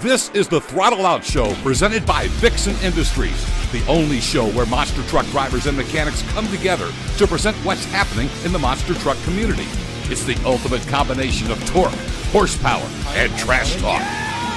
This is the Throttle Out Show presented by Vixen Industries, the only show where monster truck drivers and mechanics come together to present what's happening in the monster truck community. It's the ultimate combination of torque, horsepower, and trash talk.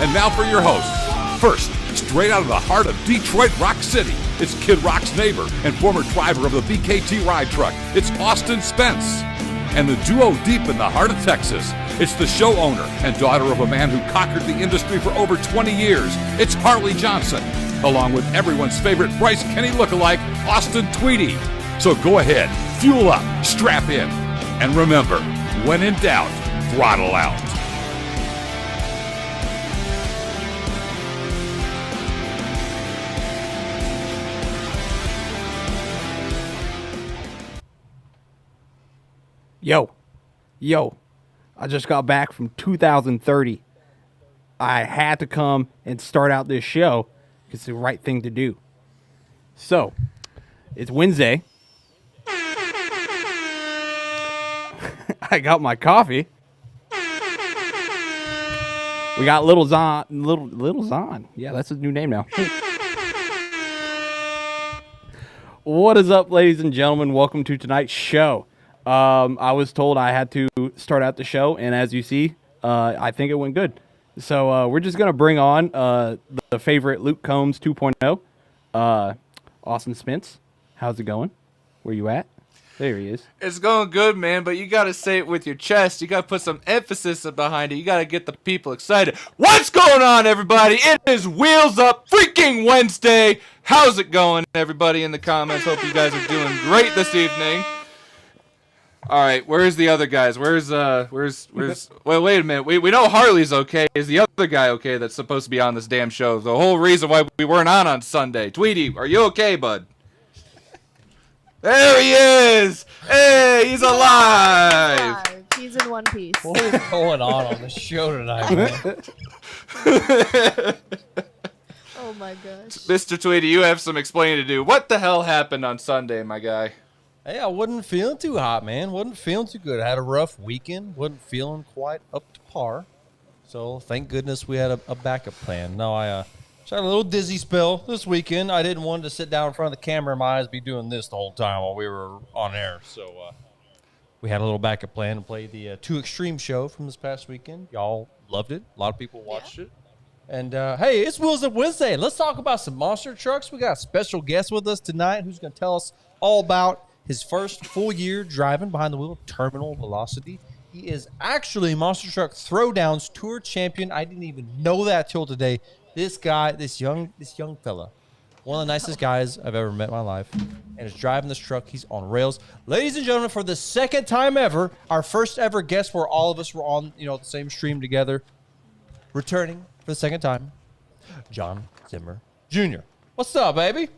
And now for your hosts. First, straight out of the heart of Detroit Rock City, it's Kid Rock's neighbor and former driver of the BKT ride truck. It's Austin Spence. And the duo deep in the heart of Texas, it's the show owner and daughter of a man who conquered the industry for over 20 years. It's Harley Johnson, along with everyone's favorite Bryce Kenny lookalike, Austin Tweedy. So go ahead, fuel up, strap in, and remember, when in doubt, throttle out. Yo, I just got back from 2030. I had to come and start out this show because it's the right thing to do. So, it's Wednesday. I got my coffee. We got Little Zon. Yeah, that's his new name now. What is up, ladies and gentlemen? Welcome to tonight's show. I was told I had to start out the show, and as you see, I think it went good. So we're just going to bring on the favorite Luke Combs 2.0, Austin Spence. How's it going? Where you at? There he is. It's going good, man, but you got to say it with your chest. You got to put some emphasis behind it. You got to get the people excited. What's going on, everybody? It is Wheels Up freaking Wednesday. How's it going, everybody in the comments? Hope you guys are doing great this evening. All right, where's the other guys? Where's well, wait a minute. We know Harley's okay. Is the other guy okay that's supposed to be on this damn show? The whole reason why we weren't on Sunday. Tweety, are you okay, bud? There he is! Hey, he's alive! He's in one piece. What is going on the show tonight, man? Oh my gosh. Mr. Tweety, you have some explaining to do. What the hell happened on Sunday, my guy? Hey, I wasn't feeling too hot, man. Wasn't feeling too good. I had a rough weekend. Wasn't feeling quite up to par. So thank goodness we had a backup plan. No, I just had a little dizzy spell this weekend. I didn't want to sit down in front of the camera and my eyes be doing this the whole time while we were on air. So we had a little backup plan to play the Too Extreme show from this past weekend. Y'all loved it. A lot of people watched it. And, hey, it's Wheels Up Wednesday. Let's talk about some monster trucks. We got a special guest with us tonight who's going to tell us all about his first full year driving behind the wheel of Terminal Velocity. He is actually Monster Truck Throwdown's tour champion. I didn't even know that till today. This guy, this young fella, one of the nicest guys I've ever met in my life, and is driving this truck. He's on rails. Ladies and gentlemen, for the second time ever, our first ever guest where all of us were on, the same stream together, returning for the second time, John Zimmer Jr. What's up, baby?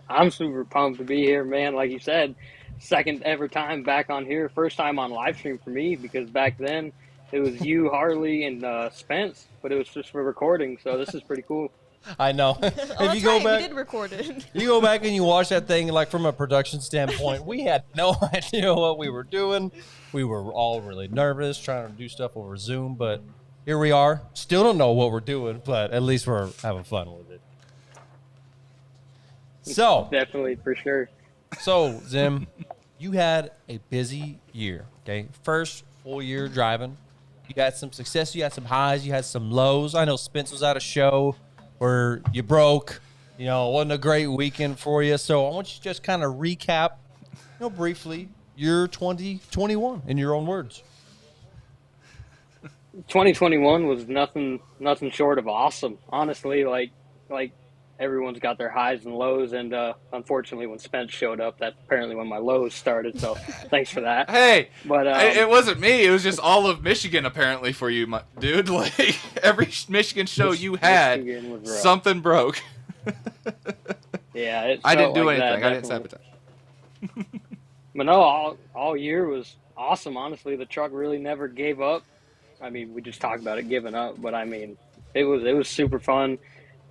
I'm super pumped to be here, man. Like you said, second ever time back on here. First time on live stream for me because back then it was you, Harley, and Spence, but it was just for recording. So this is pretty cool. I know. If you go back, we did record it. You go back and you watch that thing, like from a production standpoint, we had no idea what we were doing. We were all really nervous trying to do stuff over Zoom, but here we are. Still don't know what we're doing, but at least we're having fun with it. So definitely, for sure. So, Zim, you had a busy year, okay? First full year driving. You had some success, you had some highs, you had some lows. I know Spence was at a show where you broke. It wasn't a great weekend for you. So I want you to just kind of recap, briefly, your 2021 in your own words. 2021 was nothing short of awesome. Honestly, like everyone's got their highs and lows, and unfortunately, when Spence showed up, that's apparently when my lows started. So, thanks for that. Hey, but it wasn't me. It was just all of Michigan, apparently, for you, dude. Like every Michigan show you had, something broke. Yeah, I didn't do anything. I didn't sabotage. But no, all year was awesome. Honestly, the truck really never gave up. I mean, we just talked about it giving up, but I mean, it was super fun.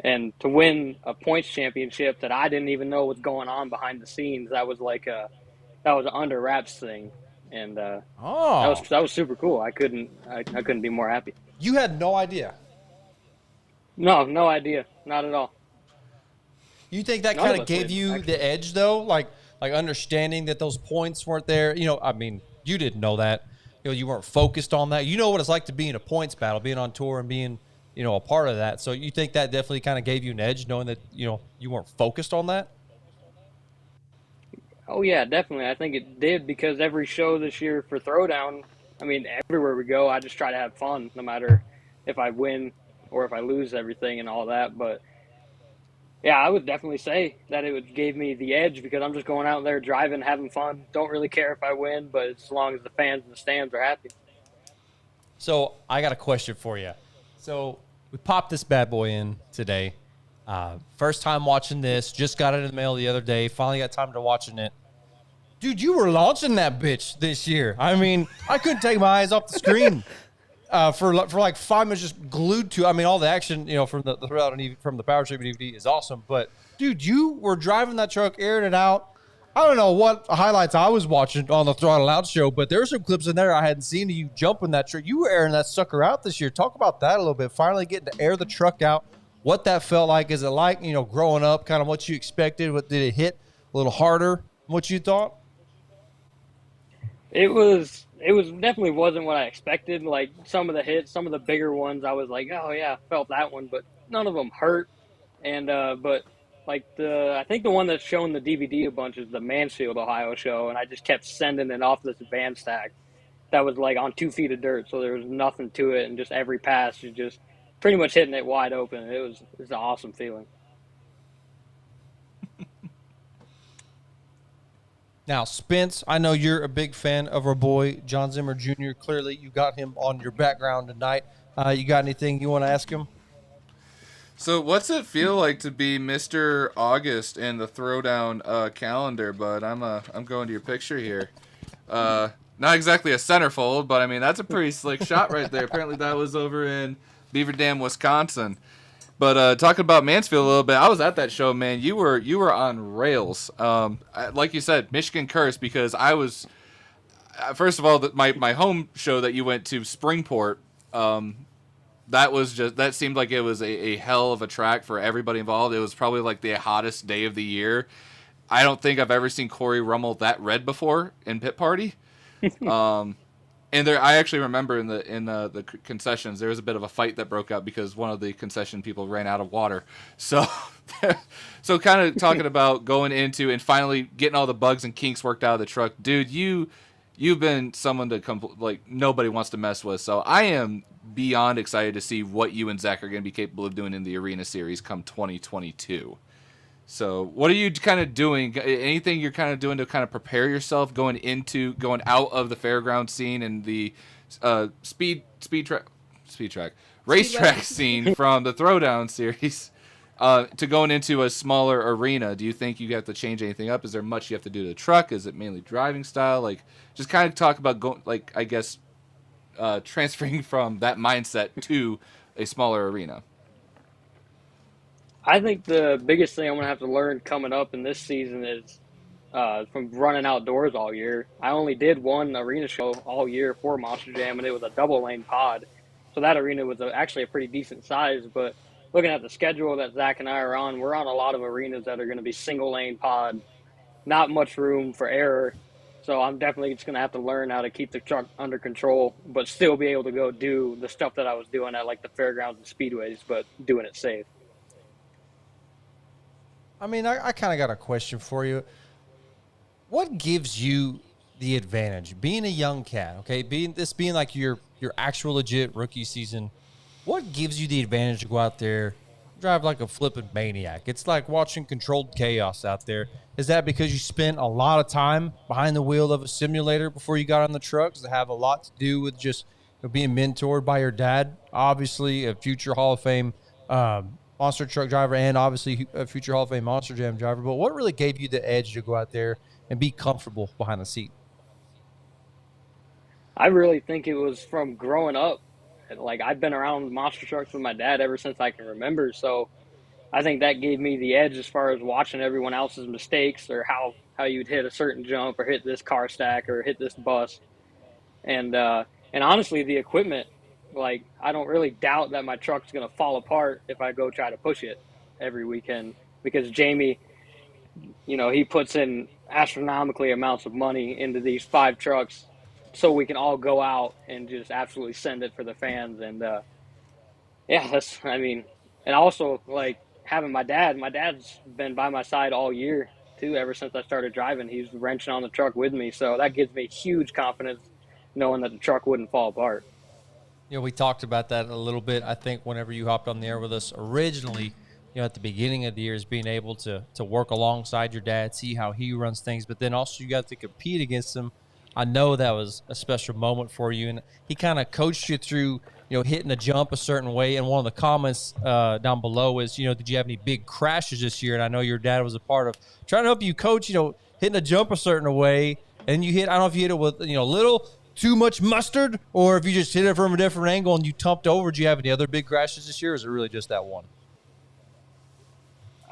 And to win a points championship that I didn't even know was going on behind the scenes, that was an under wraps thing. and Oh, that was super cool. I couldn't be more happy. you had no idea. No idea, not at all. You think that None kind of of us gave did, you actually. the edge, though? Like understanding that those points weren't there? You know, I mean, you didn't know that. You know, you weren't focused on that. You know what it's like to be in a points battle, being on tour and being, you know, a part of that. So you think that definitely kind of gave you an edge, knowing that, you know, you weren't focused on that? Oh yeah, definitely. I think it did because every show this year for Throwdown, I mean, everywhere we go, I just try to have fun, no matter if I win or if I lose everything and all that. But yeah, I would definitely say that gave me the edge because I'm just going out there driving, having fun. Don't really care if I win, but as long as the fans in the stands are happy. So I got a question for you. So we popped this bad boy in today. First time watching this. Just got it in the mail the other day. Finally got time to watching it. Dude, you were launching that bitch this year. I mean, I couldn't take my eyes off the screen for like 5 minutes, just glued to. I mean, all the action, you know, from the Throwdown and even from the Power Trip DVD is awesome. But dude, you were driving that truck, airing it out. I don't know what highlights I was watching on the Throttle Out show, but there were some clips in there I hadn't seen of you jumping that truck. You were airing that sucker out this year. Talk about that a little bit. Finally getting to air the truck out. What that felt like. Is it like, you know, growing up, kind of what you expected? What did it hit a little harder than what you thought? It was definitely wasn't what I expected. Like some of the hits, some of the bigger ones, I was like, oh yeah, felt that one, but none of them hurt. And but like I think the one that's shown the DVD a bunch is the Mansfield, Ohio show, and I just kept sending it off this van stack that was like on 2 feet of dirt, so there was nothing to it, and just every pass was just pretty much hitting it wide open. It was an awesome feeling. Now, Spence, I know you're a big fan of our boy, John Zimmer Jr. Clearly, you got him on your background tonight. You got anything you want to ask him? So, what's it feel like to be Mr. August in the Throwdown calendar, bud? I'm going to your picture here. Not exactly a centerfold, but I mean that's a pretty slick shot right there. Apparently, that was over in Beaver Dam, Wisconsin. But talking about Mansfield a little bit, I was at that show, man. You were on rails. Like you said, Michigan curse, because I was first of all my home show that you went to, Springport. That seemed like it was a hell of a track for everybody involved. It was probably like the hottest day of the year. I don't think I've ever seen Corey Rummel that red before in pit party. And I actually remember in the concessions there was a bit of a fight that broke out because one of the concession people ran out of water. So, so kind of talking about going into and finally getting all the bugs and kinks worked out of the truck, dude. You've been someone to like nobody wants to mess with. So I am beyond excited to see what you and Zach are going to be capable of doing in the Arena Series come 2022. So what are you kind of doing? Anything you're kind of doing to kind of prepare yourself going out of the fairground scene and the racetrack scene from the Throwdown series to going into a smaller arena? Do you think you have to change anything up? Is there much you have to do to the truck? Is it mainly driving style? Like, just kind of talk about transferring from that mindset to a smaller arena. I think the biggest thing I'm going to have to learn coming up in this season is from running outdoors all year. I only did one arena show all year for Monster Jam, and it was a double lane pod. So that arena was actually a pretty decent size. But looking at the schedule that Zach and I are on, we're on a lot of arenas that are going to be single lane pod, not much room for error. So I'm definitely just going to have to learn how to keep the truck under control, but still be able to go do the stuff that I was doing at like the fairgrounds and speedways, but doing it safe. I mean, I kind of got a question for you. What gives you the advantage being a young cat? Okay, being like your actual legit rookie season. What gives you the advantage to go out there, drive like a flipping maniac? It's like watching Controlled Chaos out there. Is that because you spent a lot of time behind the wheel of a simulator before you got on the truck? Does it have a lot to do with just being mentored by your dad? Obviously, a future Hall of Fame monster truck driver, and obviously a future Hall of Fame Monster Jam driver. But what really gave you the edge to go out there and be comfortable behind the seat? I really think it was from growing up. Like, I've been around monster trucks with my dad ever since I can remember. So I think that gave me the edge as far as watching everyone else's mistakes or how you'd hit a certain jump or hit this car stack or hit this bus. And honestly, the equipment, like, I don't really doubt that my truck's going to fall apart if I go try to push it every weekend, because Jamie, he puts in astronomically amounts of money into these 5 trucks so we can all go out and just absolutely send it for the fans. And yeah, and also, like, having my dad's been by my side all year too, ever since I started driving. He's wrenching on the truck with me, so that gives me huge confidence knowing that the truck wouldn't fall apart. We talked about that a little bit. I think whenever you hopped on the air with us originally, at the beginning of the year, is being able to work alongside your dad, see how he runs things, but then also you got to compete against him. I know that was a special moment for you, and he kind of coached you through, hitting a jump a certain way. And one of the comments down below is, did you have any big crashes this year? And I know your dad was a part of trying to help you coach, hitting a jump a certain way, and I don't know if you hit it with, little too much mustard, or if you just hit it from a different angle and you tumped over. Do you have any other big crashes this year, or is it really just that one?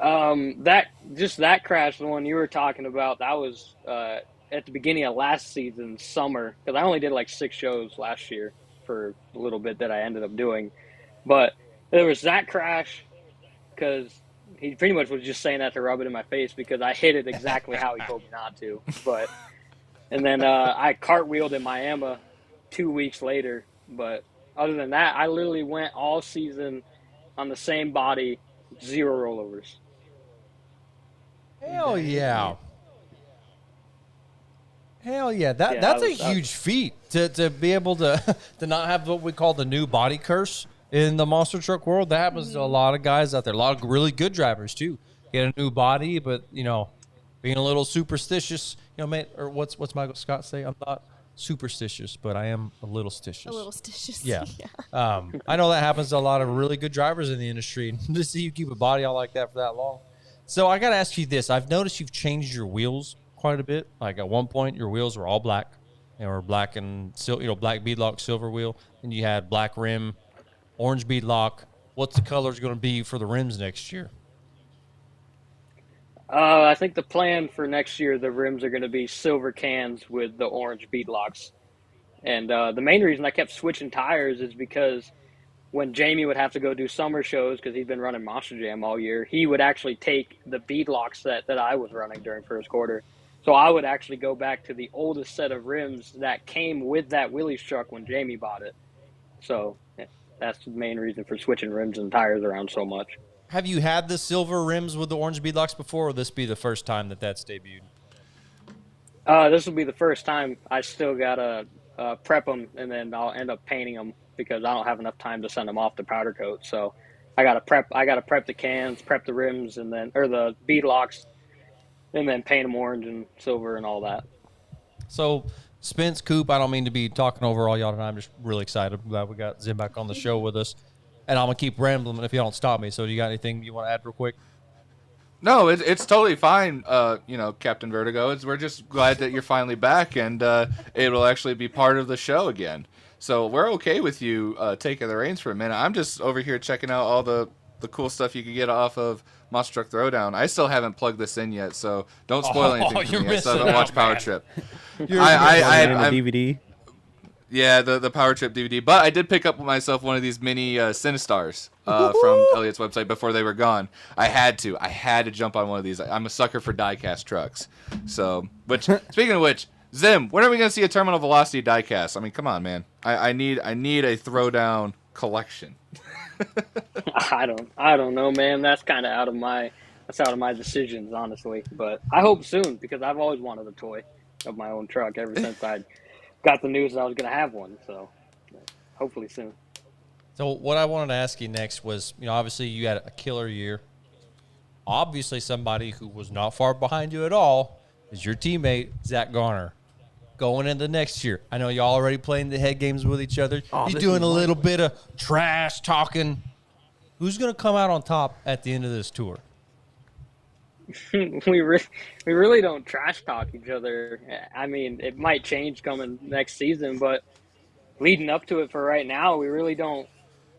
That crash, the one you were talking about, that was at the beginning of last season's summer, because I only did like 6 shows last year for a little bit that I ended up doing. But there was that crash because he pretty much was just saying that to rub it in my face, because I hit it exactly how he told me not to. And then I cartwheeled in Miami 2 weeks later. But other than that, I literally went all season on the same body, 0 rollovers. Hell yeah. Hell yeah. That's a huge feat to be able to not have what we call the new body curse in the monster truck world. That happens to a lot of guys out there, a lot of really good drivers too. Get a new body, but, being a little superstitious, man, or what's Michael Scott say? I'm not superstitious, but I am a little stitious. A little stitious. Yeah. I know that happens to a lot of really good drivers in the industry. And to see you keep a body out like that for that long. So I got to ask you this. I've noticed you've changed your wheels quite a bit. Like at one point, your wheels were all black. They were black and black beadlock, silver wheel. And you had black rim, orange beadlock. What's the colors going to be for the rims next year? I think the plan for next year, the rims are going to be silver cans with the orange beadlocks. And the main reason I kept switching tires is because when Jamie would have to go do summer shows, because he'd been running Monster Jam all year, he would actually take the beadlock set that I was running during first quarter. So I would actually go back to the oldest set of rims that came with that Willys truck when Jamie bought it. So that's the main reason for switching rims and tires around so much. Have you had the silver rims with the orange beadlocks before, or will this be the first time that's debuted? This will be the first time. I still got to prep them, and then I'll end up painting them because I don't have enough time to send them off to powder coat. So I got to prep the cans, prep the rims, and then, or the beadlocks, and then paint them orange and silver and all that. So Spence, Coop, I don't mean to be talking over all y'all tonight. I'm just really excited. I'm glad we got Zim back on the show with us. And I'm going to keep rambling if you don't stop me. So do you got anything you want to add real quick? No, it's totally fine, Captain Vertigo. We're just glad that you're finally back, and it will actually be part of the show again. So we're okay with you taking the reins for a minute. I'm just over here checking out all the cool stuff you can get off of Monster Truck Throwdown. I still haven't plugged this in yet, so don't spoil anything for me. I still haven't watched Power Trip. I DVD. Yeah, the Power Trip DVD. But I did pick up myself one of these mini Cinestars from Elliot's website before they were gone. I had to jump on one of these. I'm a sucker for diecast trucks. So, speaking of which, Zim, when are we going to see a terminal velocity diecast? I mean, come on, man. I need a Throwdown collection. I don't know, man. That's kind of out of my decisions, honestly. But I hope soon, because I've always wanted a toy of my own truck ever since I got the news that I was going to have one. So hopefully soon. So what I wanted to ask you next was, obviously you had a killer year. Obviously somebody who was not far behind you at all is your teammate, Zach Garner. Going into next year, I know y'all already playing the head games with each other. You're doing a little bit of trash talking. Who's going to come out on top at the end of this tour? we really don't trash talk each other. I mean, it might change coming next season, but leading up to it for right now, we really don't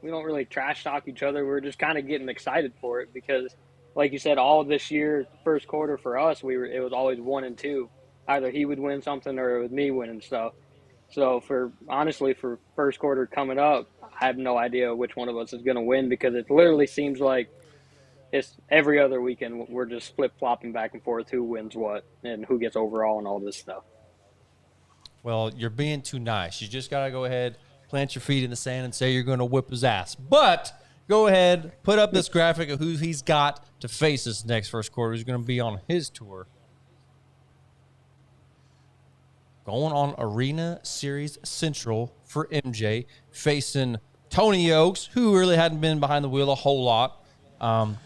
don't really trash talk each other. We're just kind of getting excited for it because, like you said, all this year, first quarter for us, it was always 1 and 2. Either he would win something or it was me winning stuff. So honestly, for first quarter coming up, I have no idea which one of us is going to win because it literally seems like it's every other weekend we're just flip flopping back and forth who wins what and who gets overall and all this stuff. Well, you're being too nice. You just got to go ahead, plant your feet in the sand, and say you're going to whip his ass. But go ahead, put up this graphic of who he's got to face this next first quarter. Who's going to be on his tour. Going on Arena Series Central for MJ, facing Tony Oaks, who really hadn't been behind the wheel a whole lot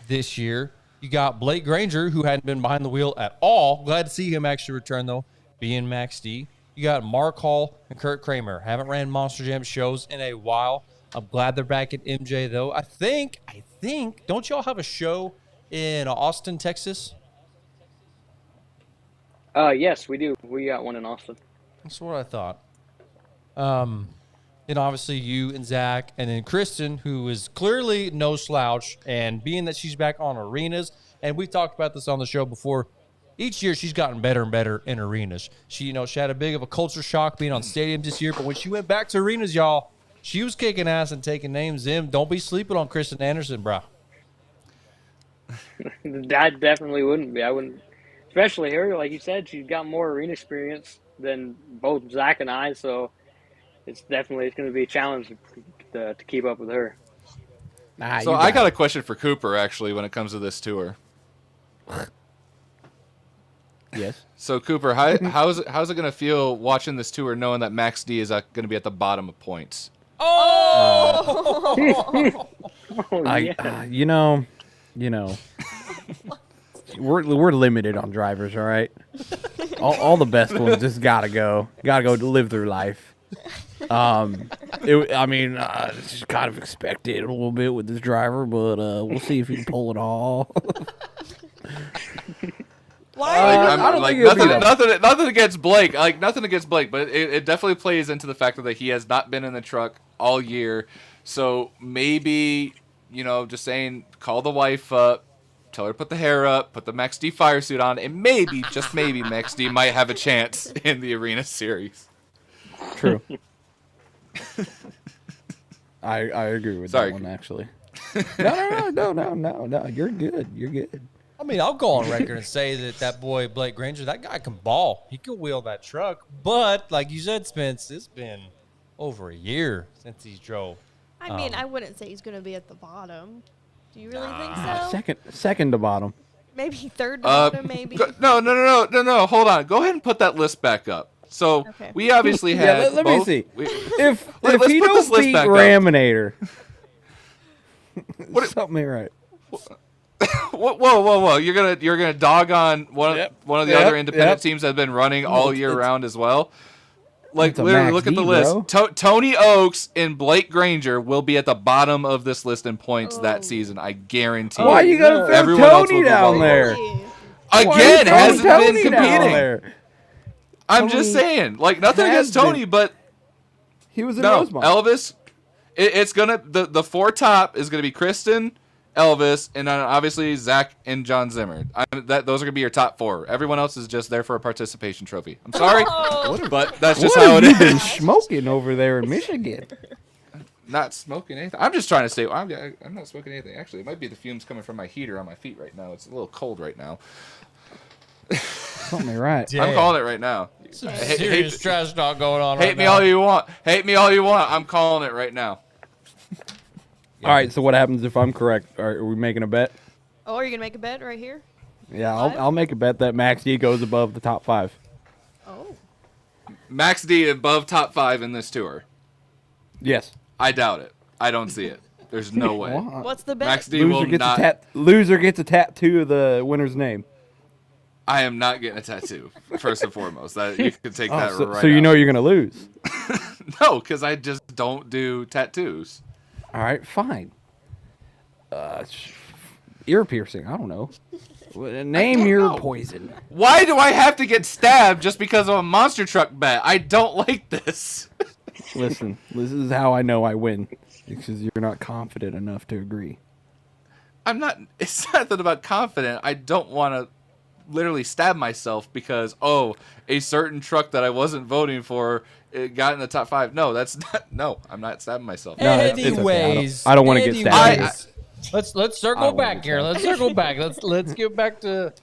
this year. You got Blake Granger, who hadn't been behind the wheel at all. Glad to see him actually return, though, being Max D. You got Mark Hall and Kurt Kramer. Haven't ran Monster Jam shows in a while. I'm glad they're back at MJ, though. I think, don't y'all have a show in Austin, Texas? Yes, we do. We got one in Austin. That's what I thought. And obviously you and Zach, and then Kristen, who is clearly no slouch, and being that she's back on arenas, and we've talked about this on the show before, each year she's gotten better and better in arenas. She had a big of a culture shock being on stadiums this year, but when she went back to arenas, y'all, she was kicking ass and taking names. Don't be sleeping on Kristen Anderson, bro. That definitely wouldn't be. I wouldn't, especially her. Like you said, she's got more arena experience than both Zach and I, so it's going to be a challenge to keep up with her. So I got a question for Cooper, actually, when it comes to this tour. Yes. So Cooper, how's it going to feel watching this tour, knowing that Max D is going to be at the bottom of points? Oh, yeah. We're limited on drivers, all right. All the best ones just gotta go to live through life. It's kind of expected a little bit with this driver, but we'll see if he can pull it off. Nothing against Blake. Nothing against Blake, but it definitely plays into the factor that he has not been in the truck all year. So maybe, just saying, call the wife up, tell her to put the hair up, put the Max D fire suit on, and maybe, just maybe, Max D might have a chance in the Arena Series. True. I agree with that one, actually. No. You're good. You're good. I mean, I'll go on record and say that boy Blake Granger, that guy can ball. He can wheel that truck. But like you said, Spence, it's been over a year since he's drove. I mean, I wouldn't say he's going to be at the bottom. Do you really think so? Second to bottom. Maybe third to bottom, maybe. No. Hold on. Go ahead and put that list back up. So we obviously had. Let me see. If he don't beat Raminator, something ain't right. Whoa! You're gonna dog on one of the other independent teams that have been running all year round as well. Like literally, look at the list. Tony Oaks and Blake Granger will be at the bottom of this list in points that season. I guarantee. Why are you gonna throw Tony down there? Again, hasn't been competing. I'm just saying, nothing against Tony, but he was in Rosemont. Elvis. It's gonna the four top is gonna be Kristen, Elvis, and then obviously Zach and John Zimmer. Those are gonna be your top four. Everyone else is just there for a participation trophy. I'm sorry, but that's just how it is. What have you been smoking over there in Michigan? Not smoking anything. I'm just trying to stay. I'm not smoking anything. Actually, it might be the fumes coming from my heater on my feet right now. It's a little cold right now. Something right. I'm calling it right now. Some serious trash talk going on. Hate me all you want. Hate me all you want. I'm calling it right now. All right. So what happens if I'm correct? Are we making a bet? Oh, are you gonna make a bet right here? Yeah, I'll make a bet that Max D goes above the top 5. Oh. Max D above top 5 in this tour. Yes. I doubt it. I don't see it. There's no way. What's the bet? Max D will not. Loser gets a tattoo of the winner's name. I am not getting a tattoo. First and foremost, you can take that right. So you know you're gonna lose. No, because I just don't do tattoos. All right, fine. Ear piercing. I don't know. Name your poison. Why do I have to get stabbed just because of a monster truck bet? I don't like this. Listen, this is how I know I win. Because you're not confident enough to agree. I'm not. It's not that about confident. I don't want to literally stab myself because a certain truck that I wasn't voting for it got in the top 5. No, that's not. No, I'm not stabbing myself. No, it's okay. Anyways, I don't want to get stabbed. Let's circle back here. Let's circle back. Let's get back to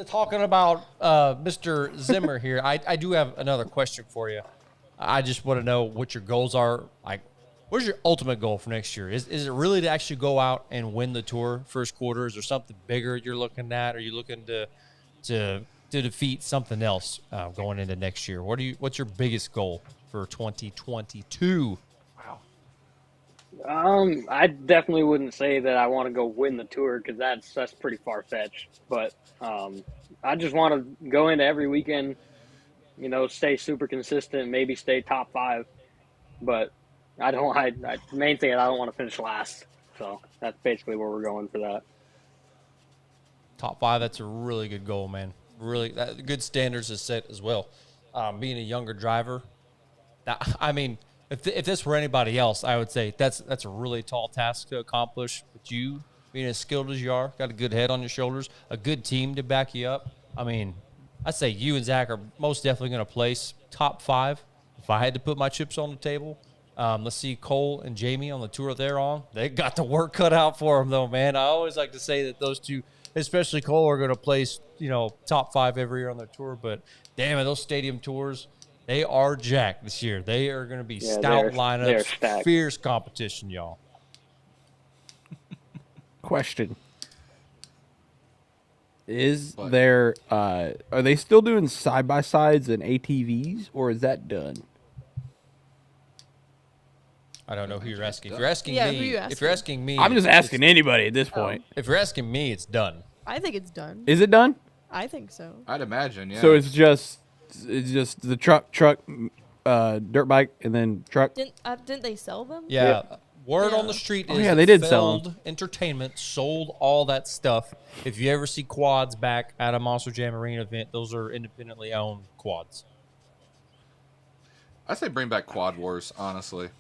talking about Mr. Zimmer here. I do have another question for you. I just want to know what your goals are. Like, what's your ultimate goal for next year? Is it really to actually go out and win the Tour first quarter? Is there something bigger you're looking at? Are you looking to defeat something else going into next year? What's your biggest goal for 2022? I definitely wouldn't say that I want to go win the Tour because that's pretty far fetched. But I just want to go into every weekend, stay super consistent, maybe stay top 5. But the main thing is I don't want to finish last. So that's basically where we're going for that. Top 5, that's a really good goal, man. Really, good standards is set as well. Being a younger driver, if this were anybody else, I would say that's a really tall task to accomplish. But you, being as skilled as you are, got a good head on your shoulders, a good team to back you up. I mean, I'd say you and Zach are most definitely going to place top 5. If I had to put my chips on the table, let's see Cole and Jamie on the tour they're on. They got the work cut out for them, though, man. I always like to say that those two, especially Cole, are going to place, top 5 every year on their tour. But, damn it, those stadium tours, they are jacked this year. They are going to be stout lineups, fierce competition, y'all. Question. Are they still doing side-by-sides and ATVs, or is that done? I don't know who you're asking. If you're asking Yeah, me, who you asking? if you're asking me, I'm just asking anybody at this point. if you're asking me, it's done. I think it's done. Is it done? I think so. I'd imagine, yeah. So it's just the truck, dirt bike, and then truck. Didn't they sell them? Yeah. Word Yeah. on the street Oh, is yeah, they did sell 'em. Feld Entertainment sold all that stuff. If you ever see quads back at a Monster Jam Arena event, those are independently owned quads. I say bring back Quad Wars, honestly.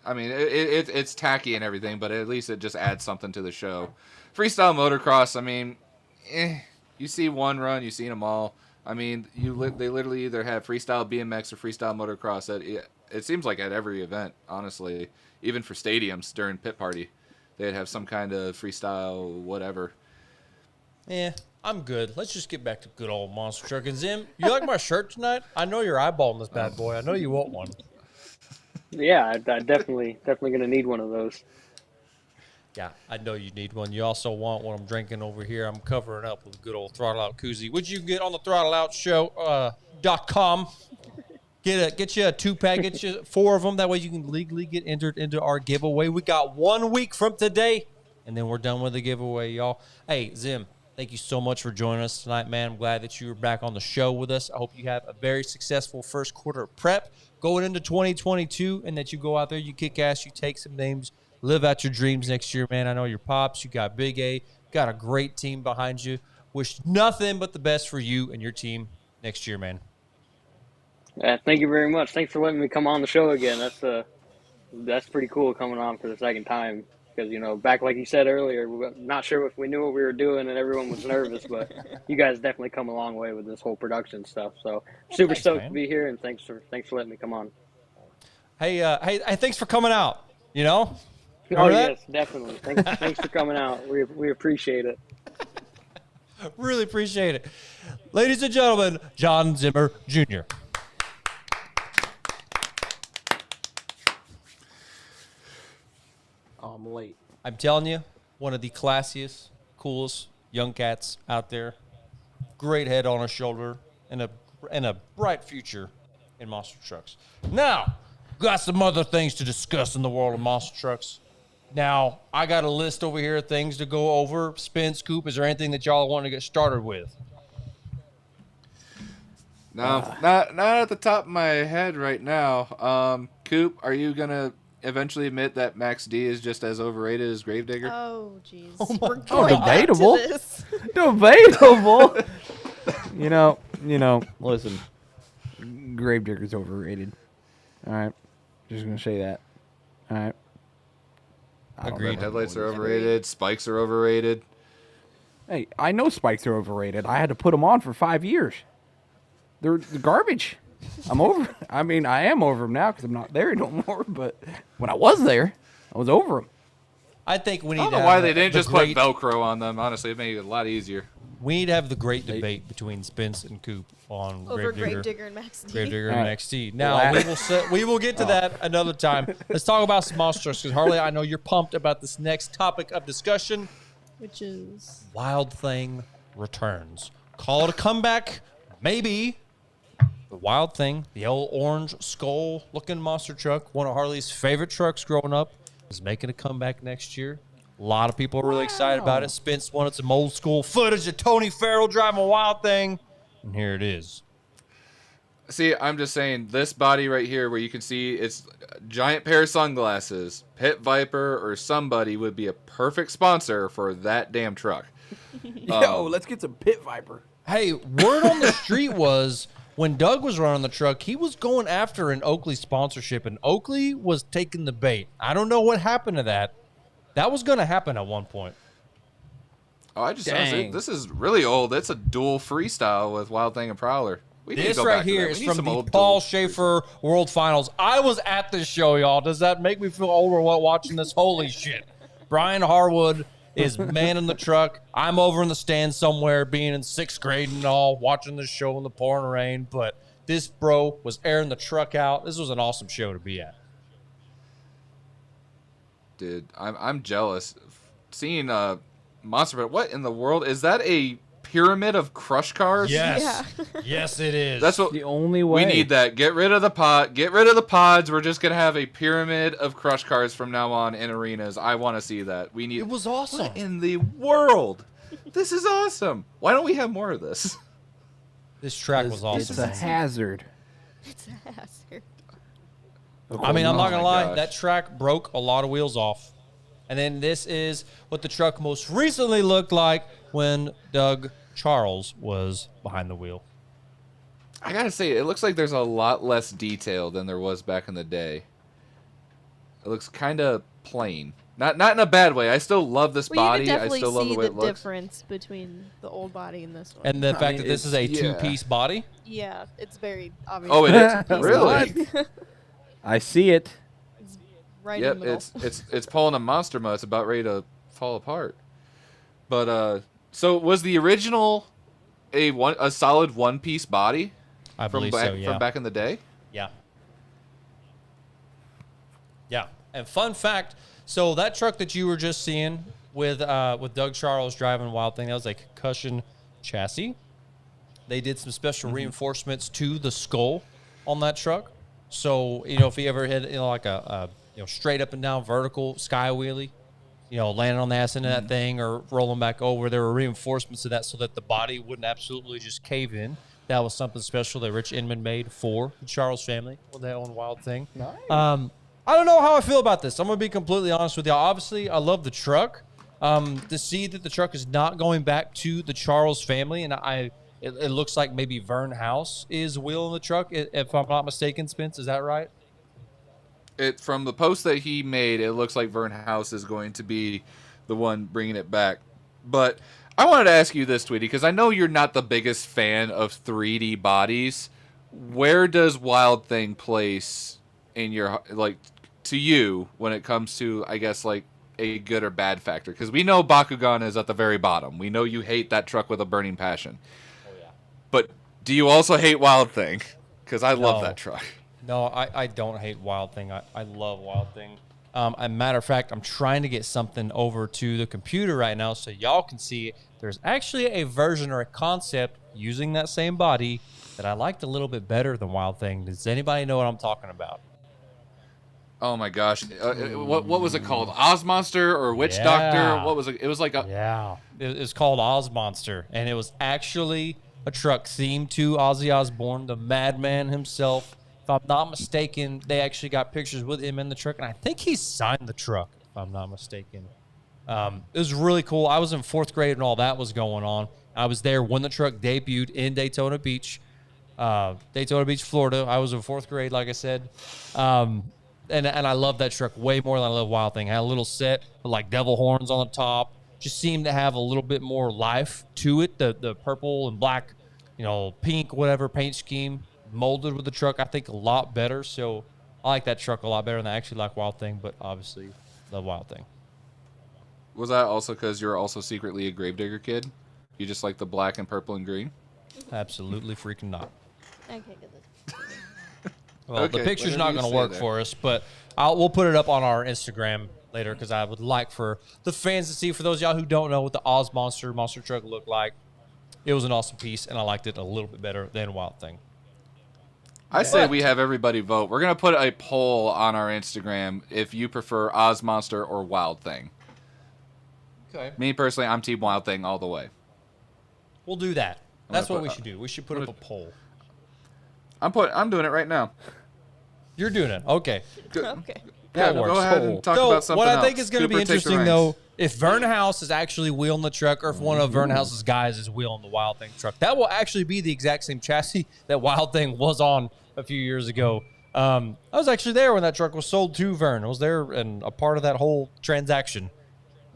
I mean, it's tacky and everything, but at least it just adds something to the show. Freestyle motocross, I mean, you see one run, you've seen them all. I mean, they literally either have freestyle BMX or freestyle motocross. It seems like at every event, honestly, even for stadiums during pit party, they'd have some kind of freestyle whatever. Yeah, I'm good. Let's just get back to good old Monster Truck. And Zim, you like my shirt tonight? I know you're eyeballing this bad boy. I know you want one. Yeah, I definitely going to need one of those. Yeah, I know you need one. You also want what I'm drinking over here. I'm covering up with a good old Throttle Out koozie, which you can get on the throttleoutshow.com. Get you a 2-pack, get you 4 of them. That way you can legally get entered into our giveaway. We got 1 week from today, and then we're done with the giveaway, y'all. Hey, Zim, thank you so much for joining us tonight, man. I'm glad that you were back on the show with us. I hope you have a very successful first quarter of prep going into 2022, and that you go out there, you kick ass, you take some names, live out your dreams next year, man. I know your pops, you got Big A, got a great team behind you. Wish nothing but the best for you and your team next year, man. Thank you very much. Thanks for letting me come on the show again. That's pretty cool coming on for the second time. Because, back like you said earlier, we're not sure if we knew what we were doing and everyone was nervous, but you guys definitely come a long way with this whole production stuff. So super thanks, stoked man. to be here, and thanks for letting me come on. Hey, thanks for coming out, Oh, Remember that? yes, definitely. Thanks for coming out. We appreciate it. Really appreciate it. Ladies and gentlemen, John Zimmer Jr. I'm late. I'm telling you, one of the classiest, coolest young cats out there. Great head on his shoulder and a bright future in monster trucks. Now, got some other things to discuss in the world of monster trucks. Now, I got a list over here of things to go over. Spin, Scoop, is there anything that y'all want to get started with? No, not at the top of my head right now. Coop, are you gonna eventually admit that Max D is just as overrated as Gravedigger? Oh, jeez. Oh, debatable. Debatable. Listen, Gravedigger's overrated. All right, just gonna say that. All right. Agreed. Headlights are overrated. Spikes are overrated. Hey, I know spikes are overrated. I had to put them on for 5 years. They're garbage. I'm over. I mean, I am over them now because I'm not there no more. But when I was there, I was over them. I think we need I don't to know have why they didn't the just great, put Velcro on them. Honestly, it made it a lot easier. We need to have the great debate between Spence and Coop on Over Gravedigger and Max D. Gravedigger All and right. XT. Now we will get to that another time. Let's talk about some monster trucks because Harley, I know you're pumped about this next topic of discussion. Which is Wild Thing returns. Call it a comeback, maybe. The Wild Thing, the old orange skull looking monster truck, one of Harley's favorite trucks growing up, is making a comeback next year. A lot of people are really excited about it. Spence wanted some old school footage of Tony Farrell driving a Wild Thing, and here it is. See, I'm just saying, this body right here where you can see it's a giant pair of sunglasses, Pit Viper or somebody would be a perfect sponsor for that damn truck. Yo, let's get some Pit Viper. Hey, word on the street was when Doug was running the truck, he was going after an Oakley sponsorship, and Oakley was taking the bait. I don't know what happened to that. That was going to happen at one point. Oh, I just Dang. this is really old. It's a dual freestyle with Wild Thing and Prowler. We need to This go right back to here that. We is need from some the old Paul dual- Schaefer World Finals. I was at this show, y'all. Does that make me feel older while watching this? Holy shit. Brian Harwood is manning the truck. I'm over in the stand somewhere being in 6th grade and all, watching this show in the pouring rain. But this bro was airing the truck out. This was an awesome show to be at. Dude, I'm jealous. Seeing Monster, but what in the world? Is that a pyramid of crush cars? Yes. Yes, it is. That's what The only way. we need. That get rid of the pod. Get rid of the pods. We're just gonna have a pyramid of crush cars from now on in arenas. I want to see that. We need. It was awesome. What in the world? This is awesome. Why don't we have more of this? This track was It's awesome. a hazard. It's a hazard. I mean, I'm not Oh going to my lie. gosh. That track broke a lot of wheels off. And then this is what the truck most recently looked like when Doug Charles was behind the wheel. I gotta say, it looks like there's a lot less detail than there was back in the day. It looks kind of plain. Not in a bad way. I still love this Well, you body. can I definitely still love see the way the it looks. difference between the old body and this one. And the I fact mean, that this is it's- a yeah. two-piece body. Yeah, it's very obvious. Oh, it is? It's Really? I see it. It's right Yep, in the middle. it's pulling a monster mode. It's about ready to fall apart. But so was the original a solid one-piece body I from believe back so, yeah. from back in the day? Yeah. Yeah. And fun fact, so that truck that you were just seeing with Doug Charles driving Wild Thing, that was a concussion chassis. They did some special reinforcements to the skull on that truck. So, if you ever hit like a straight up and down vertical sky wheelie, landing on the ass end of that thing or rolling back over, there were reinforcements to that so that the body wouldn't absolutely just cave in. That was something special that Rich Inman made for the Charles family when they own Wild Thing. Nice. I don't know how I feel about this. I'm going to be completely honest with you. Obviously, I love the truck. To see that the truck is not going back to the Charles family, and it looks like maybe Vern House is wheeling the truck, if I'm not mistaken, Spence. Is that right? From the post that he made, it looks like Vern House is going to be the one bringing it back. But I wanted to ask you this, Tweety, because I know you're not the biggest fan of 3D bodies. Where does Wild Thing place in your to you when it comes to, I guess, like a good or bad factor? Because we know Bakugan is at the very bottom. We know you hate that truck with a burning passion. Oh, yeah. But do you also hate Wild Thing? Because I love No. that truck. No, I don't hate Wild Thing. I love Wild Thing. As a matter of fact, I'm trying to get something over to the computer right now so y'all can see it. There's actually a version or a concept using that same body that I liked a little bit better than Wild Thing. Does anybody know what I'm talking about? Oh my gosh! What was it called? Ozmonster or Witch Yeah. Doctor? What was it? It was like a Yeah. It's called Oz Monster, and it was actually a truck themed to Ozzy Osbourne, the madman himself. If I'm not mistaken, they actually got pictures with him in the truck, and I think he signed the truck, if I'm not mistaken. It was really cool. I was in 4th grade when all that was going on. I was there when the truck debuted in Daytona Beach, Florida. I was in 4th grade, like I said. And I love that truck way more than I love Wild Thing. It had a little set with like devil horns on the top. Just seemed to have a little bit more life to it. The purple and black, pink, whatever paint scheme molded with the truck, I think a lot better. So I like that truck a lot better than I actually like Wild Thing, but obviously love Wild Thing. Was that also because you're also secretly a Gravedigger kid? You just like the black and purple and green? Absolutely freaking not. I can't get this. Well, Okay, the picture's whatever not you going to say work there. for us, but we'll put it up on our Instagram later because I would like for the fans to see. For those of y'all who don't know what the Oz monster truck looked like, it was an awesome piece, and I liked it a little bit better than Wild Thing. I say we have everybody vote. We're going to put a poll on our Instagram if you prefer Oz Monster or Wild Thing. Okay. Me, personally, I'm Team Wild Thing all the way. We'll do that. That's gonna what we put- should do. We should put up a poll. I'm doing it right now. You're doing it. Okay. Okay. Yeah, That works. go ahead and talk So about something what I else. think is going to be Cooper, take the interesting, reins. though, if Vern House is actually wheeling the truck or if one of Vern House's guys is wheeling the Wild Thing truck, that will actually be the exact same chassis that Wild Thing was on a few years ago. I was actually there when that truck was sold to Vern. I was there and a part of that whole transaction.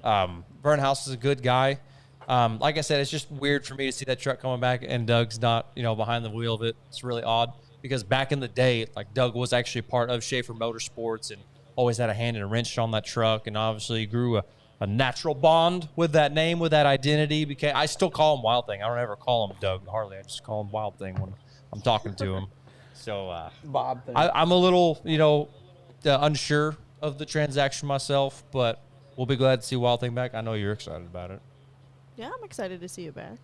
Vern House is a good guy. Like I said, it's just weird for me to see that truck coming back and Doug's not, behind the wheel of it. It's really odd because back in the day, like Doug was actually part of Schaefer Motorsports and always had a hand and a wrench on that truck, and obviously grew a natural bond with that name, with that identity. I still call him Wild Thing. I don't ever call him Doug Harley. I just call him Wild Thing when I'm talking to him. So Bob thing. I'm a little, unsure of the transaction myself, but we'll be glad to see Wild Thing back. I know you're excited about it. Yeah, I'm excited to see it back.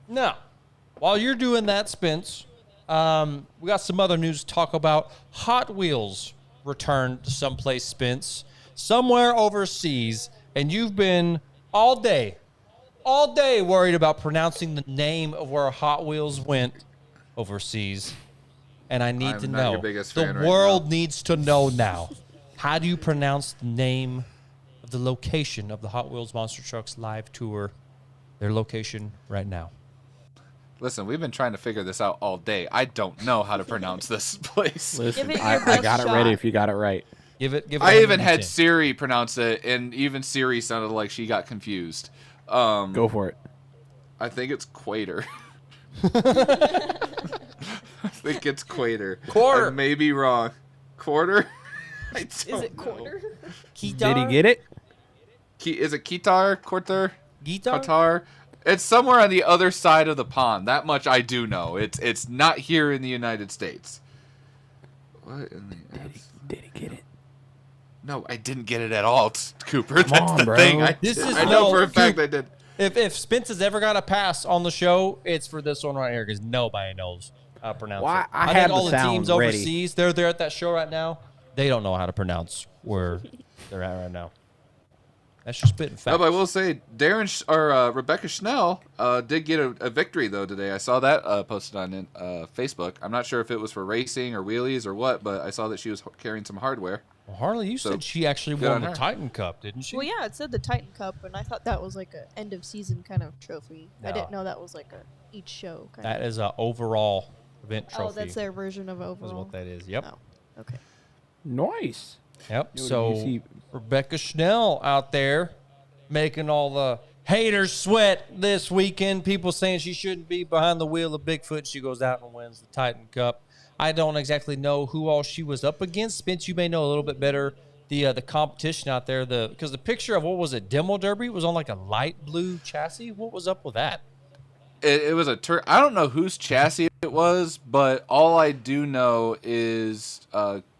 Now, while you're doing that, Spence, we got some other news to talk about. Hot Wheels returned to someplace, Spence, somewhere overseas, and you've been all day worried about pronouncing the name of where Hot Wheels went overseas. And I need I'm to not know. your biggest The fan right world now. needs to know now. How do you pronounce the name of the location of the Hot Wheels Monster Trucks live tour? Their location right now. Listen, we've been trying to figure this out all day. I don't know how to pronounce this place. Listen, Give it I your best got it shot. ready if you got it right. Give it. I even had 110. Siri pronounce it, and even Siri sounded like she got confused. Go for it. I think it's Quater. I think it's Quater. Quarter. I may be wrong. Quarter? I Is don't it know. corner? Did he get it? Is it Kitar? Quarter? Guitar? Qatar? It's somewhere on the other side of the pond. That much I do know. It's not here in the United States. What in the Did he get it? No, I didn't get it at all, Cooper. That's on, the bro. thing. I This is I know no- for a fact Coop- I did. If Spence has ever got a pass on the show, it's for this one right here because nobody knows how to pronounce Well, it. I think had all the the sound teams ready. overseas, they're there at that show right now. They don't know how to pronounce where they're at right now. That's just spitting facts. No, but I will say, Rebecca Schnell did get a victory though today. I saw that posted on Facebook. I'm not sure if it was for racing or wheelies or what, but I saw that she was carrying some hardware. Well, Harley, you So, said she actually good won on the her. Titan Cup, didn't she? Well, yeah, it said the Titan Cup, and I thought that was like a end of season kind of trophy. I No. didn't know that was like a each show kind That of. is an overall event trophy. Oh, that's their version of Is overall. what that is. Yep. Oh, okay. Nice. Yep. You know, So you see- Rebecca Schnell out there making all the haters sweat this weekend. People saying she shouldn't be behind the wheel of Bigfoot. She goes out and wins the Titan Cup. I don't exactly know who all she was up against. Spence, you may know a little bit better the competition out there. Because the picture of what was it, Demo Derby was on like a light blue chassis. What was up with that? It was I don't know whose chassis it was, but all I do know is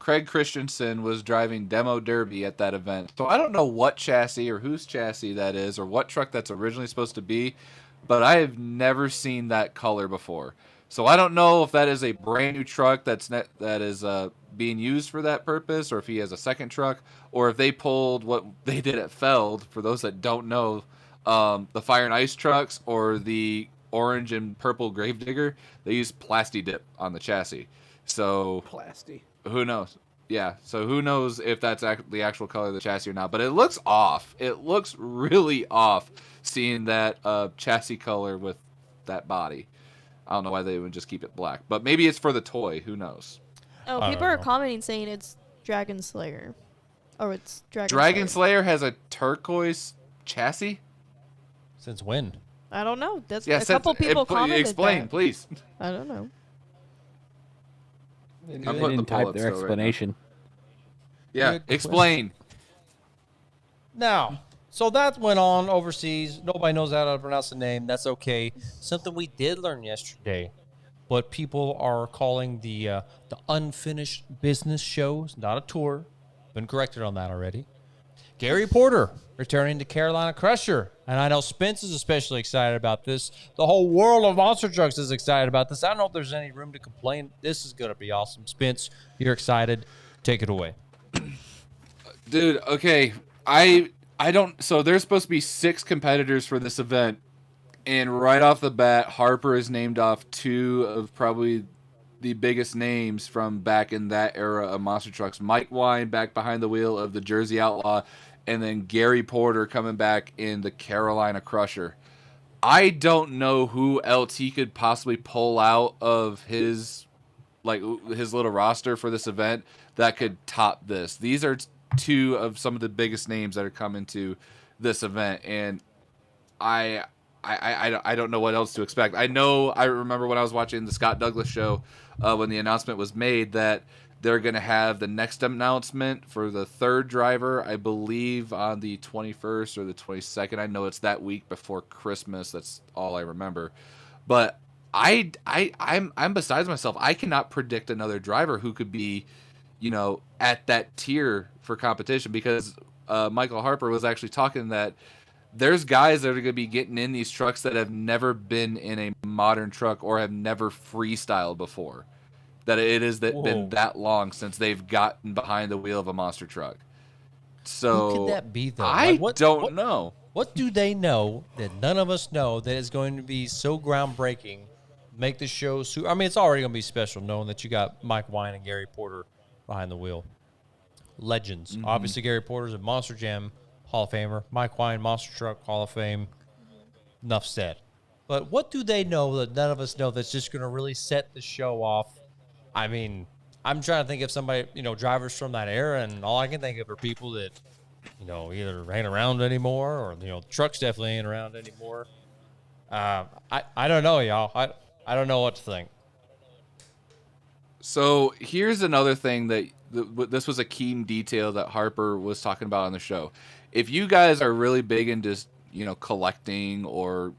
Craig Christensen was driving Demo Derby at that event. So I don't know what chassis or whose chassis that is or what truck that's originally supposed to be, but I have never seen that color before. So I don't know if that is a brand new truck that is being used for that purpose, or if he has a second truck, or if they pulled what they did at Feld. For those that don't know, the Fire and Ice trucks or the orange and purple Gravedigger, they use Plasti Dip on the chassis. So Plasty. who knows? Yeah, so who knows if that's the actual color of the chassis or not. But it looks off. It looks really off seeing that chassis color with that body. I don't know why they would just keep it black. But maybe it's for the toy. Who knows? Oh, I people don't are know. commenting saying it's Dragon Slayer. Oh, it's Dragon, Dragon Slayer. Slayer has a turquoise chassis. Since when? I don't know. That's Yeah, a couple people commented explain, that. please. I don't know. They I'm putting the didn't poll type up their still right now. explanation. Yeah, Good explain. Now, so that went on overseas. Nobody knows how to pronounce the name. That's okay. Something we did learn yesterday. What people are calling the unfinished business shows, not a tour. Been corrected on that already. Gary Porter returning to Carolina Crusher. And I know Spence is especially excited about this. The whole world of monster trucks is excited about this. I don't know if there's any room to complain. This is going to be awesome. Spence, you're excited. Take it away. Dude, okay. I don't so there's supposed to be 6 competitors for this event. And right off the bat, Harper is named off 2 of probably the biggest names from back in that era of monster trucks. Mike Wine back behind the wheel of the Jersey Outlaw, and then Gary Porter coming back in the Carolina Crusher. I don't know who else he could possibly pull out of his little roster for this event that could top this. These are 2 of some of the biggest names that are coming to this event, and I don't know what else to expect. I remember when I was watching the Scott Douglas show when the announcement was made that they're going to have the next announcement for the 3rd driver, I believe, on the 21st or the 22nd. I know it's that week before Christmas. That's all I remember. But I'm besides myself. I cannot predict another driver who could be, at that tier for competition, because Michael Harper was actually talking that there's guys that are going to be getting in these trucks that have never been in a modern truck or have never freestyled before. That it has been that long since they've gotten behind the wheel of a monster truck. So who could that be, though? I don't know. What do they know that none of us know that is going to be so groundbreaking, make the show I mean, it's already going to be special knowing that you got Mike Wine and Gary Porter behind the wheel. Legends. Mm-hmm. Obviously, Gary Porter's a Monster Jam Hall of Famer. Mike Wine, Monster Truck Hall of Fame. Enough said. But what do they know that none of us know that's just going to really set the show off? I mean, I'm trying to think of somebody, drivers from that era, and all I can think of are people that, either ain't around anymore or, the trucks definitely ain't around anymore. I don't know, y'all. I don't know what to think. So here's another thing that this was a key detail that Harper was talking about on the show. If you guys are really big into, collecting, or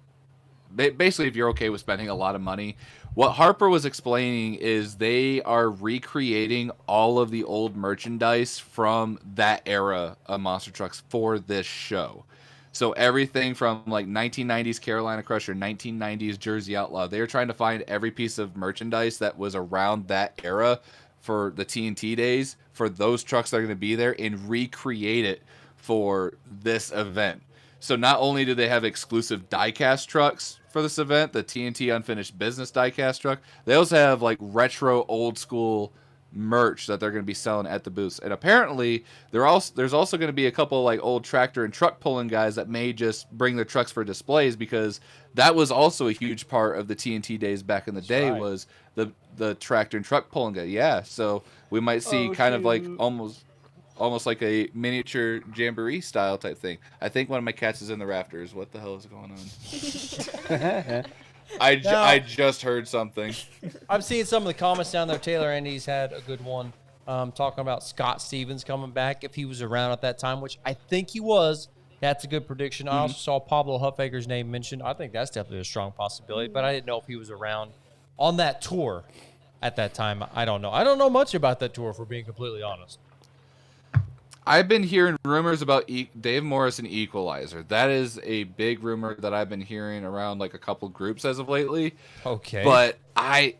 basically if you're okay with spending a lot of money, what Harper was explaining is they are recreating all of the old merchandise from that era of monster trucks for this show. So everything from like 1990s Carolina Crusher, 1990s Jersey Outlaw, they're trying to find every piece of merchandise that was around that era for the TNT days for those trucks that are going to be there and recreate it for this event. So not only do they have exclusive diecast trucks for this event, the TNT Unfinished Business diecast truck, they also have like retro old school merch that they're going to be selling at the booths. And apparently there's also going to be a couple like old tractor and truck pulling guys that may just bring their trucks for displays, because that was also a huge part of the TNT days back in the day, right. was the tractor and truck pulling guy. Yeah, so we might see kind of like almost like a miniature jamboree style type thing. I think one of my cats is in the rafters. What the hell is going on? I just heard something. I've seen some of the comments down there. Taylor Andy's had a good one talking about Scott Stevens coming back if he was around at that time, which I think he was. That's a good prediction. I also saw Pablo Huffaker's name mentioned. I think that's definitely a strong possibility, but I didn't know if he was around on that tour at that time. I don't know. I don't know much about that tour, if we're being completely honest. I've been hearing rumors about Dave Morris and Equalizer. That is a big rumor that I've been hearing around like a couple groups as of lately. Okay. But I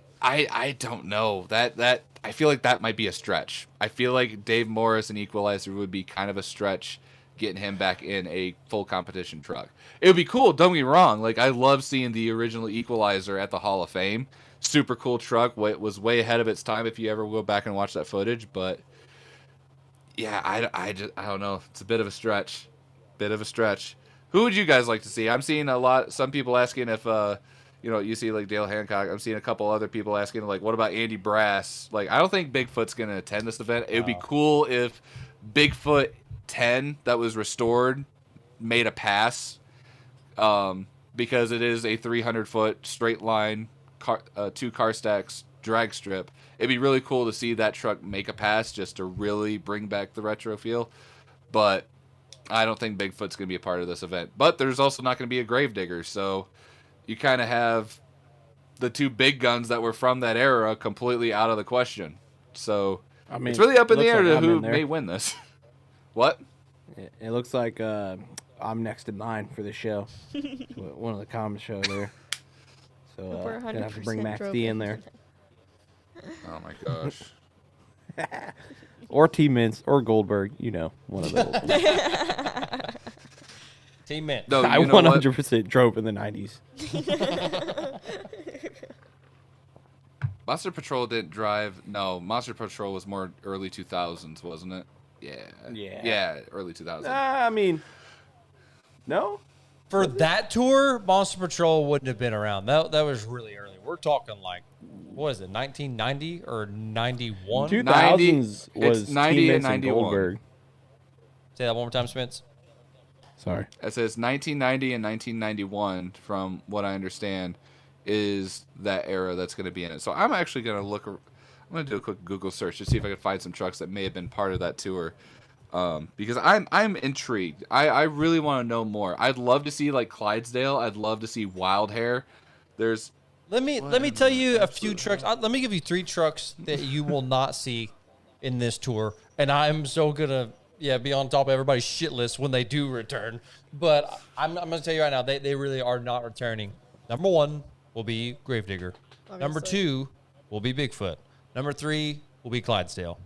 don't know. That I feel like that might be a stretch. I feel like Dave Morris and Equalizer would be kind of a stretch, getting him back in a full competition truck. It would be cool, don't get me wrong. Like, I love seeing the original Equalizer at the Hall of Fame. Super cool truck. It was way ahead of its time if you ever go back and watch that footage, but yeah, I don't know. It's a bit of a stretch. Who would you guys like to see? I'm seeing some people asking if you see like Dale Hancock. I'm seeing a couple other people asking like, what about Andy Brass? Like, I don't think Bigfoot's gonna attend this event. It would be cool if Bigfoot 10 that was restored made a pass, because it is a 300-foot straight line, 2 car stacks drag strip. It'd be really cool to see that truck make a pass just to really bring back the retro feel. But I don't think Bigfoot's going to be a part of this event. But there's also not going to be a Gravedigger, so you kind of have the 2 big guns that were from that era completely out of the question. So I mean, it's really up in the air to who may win this. What? It looks like I'm next in line for the show. One of the comments show there. So We're gonna have to bring Max D in there. Oh my gosh. Or T-Mints or Goldberg, one of those. T-Mint. No, I 100% drove in the 90s. Monster Patrol didn't drive. No, Monster Patrol was more early 2000s, wasn't it? Yeah, early 2000s. I mean, no. For that tour, Monster Patrol wouldn't have been around. That was really early. We're talking like, what is it, 1990 or 91? 2000s was 90 and T-Mints 91. Goldberg. Say that one more time, Spence. Sorry. It says 1990 and 1991, from what I understand, is that era that's going to be in it. So I'm actually going to look. I'm going to do a quick Google search to see if I can find some trucks that may have been part of that tour. Because I'm intrigued. I really want to know more. I'd love to see like Clydesdale. I'd love to see Wild Hair. Let me tell you a few trucks. Let me give you 3 trucks that you will not see in this tour, and I'm so gonna be on top of everybody's shit list when they do return. But I'm gonna tell you right now, they really are not returning. Number 1 will be Gravedigger. Obviously. Number 2 will be Bigfoot. Number 3 will be Clydesdale.